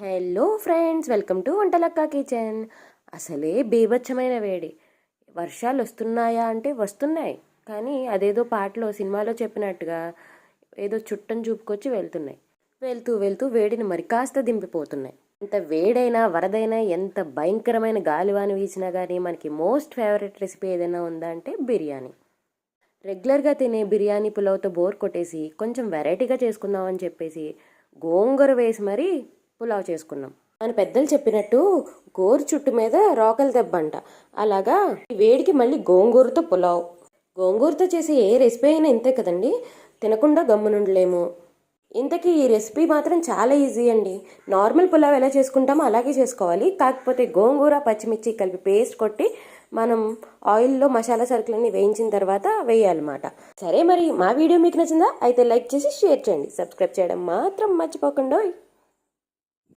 Hello friends, welcome to Vantalakka kitchen. అసలే బీభత్సమైన వేడి. వర్షాలు వస్తున్నాయా అంటే వస్తున్నాయి, కానీ అదేదో పాటలో సినిమాలో చెప్పినట్టుగా ఏదో చుట్టం చూపుకొచ్చి వెళ్తున్నాయి. వెళ్తూ వెళ్తూ వేడిని మరి కాస్త దింపిపోతున్నాయి. ఎంత వేడైనా వరదైనా ఎంత భయంకరమైన గాలివాన వీచినా కానీ మనకి మోస్ట్ ఫేవరెట్ రెసిపీ ఏదైనా ఉందా అంటే బిర్యానీ. రెగ్యులర్గా తినే బిర్యానీ పులావ్తో బోర్ కొట్టేసి కొంచెం వెరైటీగా చేసుకుందామని చెప్పేసి గోంగూర వేసి మరీ పులావ్ చేసుకున్నాం. మన పెద్దలు చెప్పినట్టు గోరు చుట్టు మీద రోకల దెబ్బంట. అలాగా ఈ వేడికి మళ్ళీ గోంగూరతో పులావ్. గోంగూరతో చేసే ఏ రెసిపీ అయినా ఇంతే కదండి, తినకుండా గమ్మునుండలేము. ఇంతకీ ఈ రెసిపీ మాత్రం చాలా ఈజీ అండి. నార్మల్ పులావ్ ఎలా చేసుకుంటామో అలాగే చేసుకోవాలి. కాకపోతే గోంగూర పచ్చిమిర్చి కలిపి పేస్ట్ కొట్టి మనం ఆయిల్లో మసాలా సరుకులన్నీ వేయించిన తర్వాత వేయాలన్నమాట. సరే, మరి మా వీడియో మీకు నచ్చిందా? అయితే లైక్ చేసి షేర్ చేయండి, సబ్స్క్రైబ్ చేయడం మాత్రం మర్చిపోకుండా.